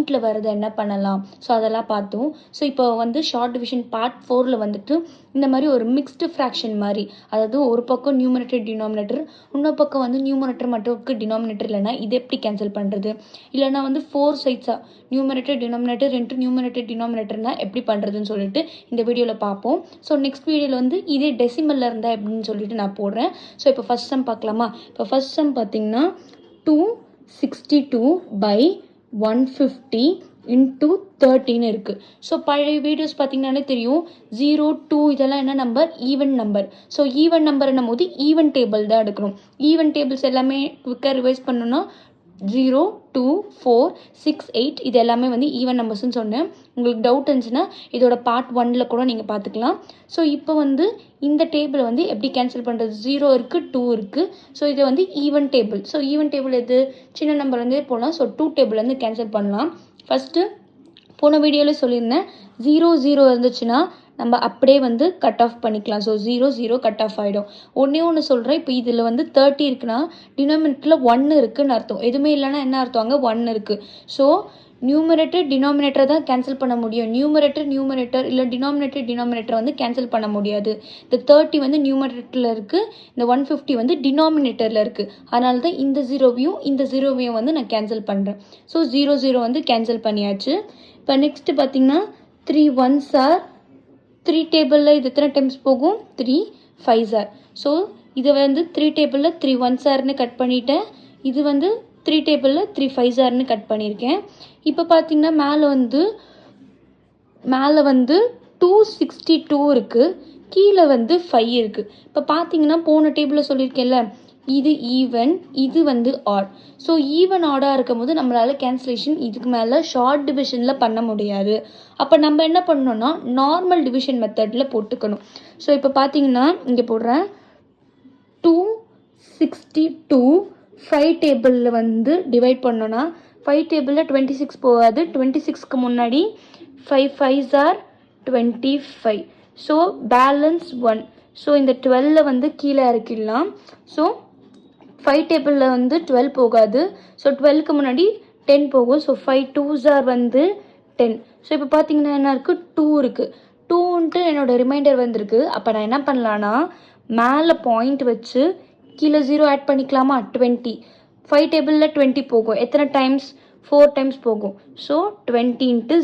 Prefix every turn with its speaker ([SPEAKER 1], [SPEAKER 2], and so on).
[SPEAKER 1] பாயிண்டில் வரதை என்ன பண்ணலாம், ஸோ அதெல்லாம் பார்த்தோம். ஸோ இப்போ வந்து ஷார்ட் டிவிஷன் பார்ட் 4ல் வந்துட்டு இந்த மாதிரி ஒரு மிக்ஸ்டு ஃப்ராக்ஷன் மாதிரி, அதாவது ஒரு பக்கம் நியூமரேட்டர் டினாமினேட்டர், இன்னொரு பக்கம் வந்து நியூமரேட்டர் மட்டும் டினாமினேட்டர் இல்லைனா இது எப்படி கேன்சல் பண்ணுறது, இல்லைனா வந்து 4 சைட்ஸாக நியூமரேட்டர் டினாமினேட்டர் இன்ட்டு நியூமரேட்டர் டினாமினேட்டர்னா எப்படி பண்ணுறதுன்னு சொல்லிட்டு இந்த வீடியோவில் பார்ப்போம். ஸோ நெக்ஸ்ட் வீடியோவில் வந்து இதே டெசிமலில் இருந்தால் எப்படின்னு சொல்லிட்டு நான் போடுறேன். ஸோ இப்போ ஃபஸ்ட் சம் பார்க்கலாமா. இப்போ ஃபஸ்ட் சம் பார்த்தீங்கன்னா 262/150 into 13 இருக்குது. ஸோ பழைய வீடியோஸ் பார்த்தீங்கன்னாலே தெரியும், 0, 2 இதெல்லாம் என்ன number, even number. So even நம்பர்னும் போது ஈவன் டேபிள் தான் எடுக்கணும். ஈவன் டேபிள்ஸ் எல்லாமே குவிக்காக ரிவைஸ் பண்ணணும்னா 0, 2, 4, 6, 8 இது எல்லாமே வந்து ஈவன் நம்பர்ஸ்ன்னு சொன்னேன். உங்களுக்கு டவுட் இருந்துச்சுன்னா இதோட பார்ட் 1ல் கூட நீங்கள் பார்த்துக்கலாம். ஸோ இப்போ வந்து இந்த டேபிளை வந்து எப்படி கேன்சல் பண்ணுறது, 0 இருக்குது, 2 இருக்குது. ஸோ இது வந்து even table. So even table எது, சின்ன நம்பர்லேருந்தே போகலாம். ஸோ 2 டேபிள்லேருந்து கேன்சல் பண்ணலாம். ஃபஸ்ட்டு போன வீடியோவில் சொல்லியிருந்தேன், 0, 0 இருந்துச்சுன்னா நம்ம அப்படியே வந்து கட் ஆஃப் பண்ணிக்கலாம். ஸோ 0, 0 கட் ஆஃப் ஆகிடும். ஒன்று சொல்கிறேன், இப்போ இதில் வந்து 30 இருக்குன்னா டினாமினேட்டரில் 1 இருக்குதுன்னு அர்த்தம். எதுவுமே இல்லைன்னா என்ன அர்த்தம், 1 இருக்குது. ஸோ நியூமரேட்டர் டினாமினேட்டரை தான் கேன்சல் பண்ண முடியும். நியூமரேட்டர் இல்லை டினாமினேட்டரை வந்து கேன்சல் பண்ண முடியாது. இந்த 30 வந்து நியூமரேட்டரில் இருக்குது, இந்த 150 வந்து டினாமினேட்டரில் இருக்குது. அதனால தான் இந்த 0வையும் வந்து நான் கேன்சல் பண்ணுறேன். ஸோ 0, 0 வந்து கேன்சல் பண்ணியாச்சு. இப்போ நெக்ஸ்ட்டு பார்த்தீங்கன்னா 3 1s are 3 டேபிளில் இது எத்தனை டைம்ஸ் போகும், 3 5s are. ஸோ இதை வந்து 3 டேபிளில் 3 1s areன்னு கட் பண்ணிட்டேன். இது வந்து 3 டேபிளில் 3 5s areன்னு கட் பண்ணியிருக்கேன். இப்போ பார்த்தீங்கன்னா மேலே வந்து 262 இருக்குது, கீழே வந்து 5 இருக்குது. இப்போ பார்த்தீங்கன்னா போன டேபிளில் சொல்லியிருக்கேன்ல, இது ஈவன், இது வந்து ஆட். ஸோ ஈவன் ஆடாக இருக்கும் போது நம்மளால் கேன்சலேஷன் இதுக்கு மேலே ஷார்ட் டிவிஷனில் பண்ண முடியாது. அப்போ நம்ம என்ன பண்ணணும்னா நார்மல் டிவிஷன் மெத்தடில் போட்டுக்கணும். ஸோ இப்போ பார்த்தீங்கன்னா இங்கே போடுறேன், 262 5 டேபிளில் வந்து டிவைட் பண்ணோன்னா 5 டேபிளில் 26 போகாது. 26க்கு முன்னாடி 5 5s are 25. So balance 1. So இந்த 12 வந்து கீழே இறக்கிடலாம். ஸோ 5 டேபிளில் வந்து 12 போகாது. ஸோ 12க்கு முன்னாடி 10 போகும். ஸோ 5 2s are வந்து 10. ஸோ இப்போ பார்த்தீங்கன்னா என்ன இருக்குது, 2 இருக்குது. 2ன்ட்டு என்னோடய ரிமைண்டர் வந்திருக்கு. அப்போ நான் என்ன பண்ணலான்னா மேலே பாயிண்ட் வச்சு கீழே 0 ஆட் பண்ணிக்கலாமா, 20. 5 டேபிளில் 20 போகும். எத்தனை டைம்ஸ், 4 டைம்ஸ் போகும். ஸோ 20 ×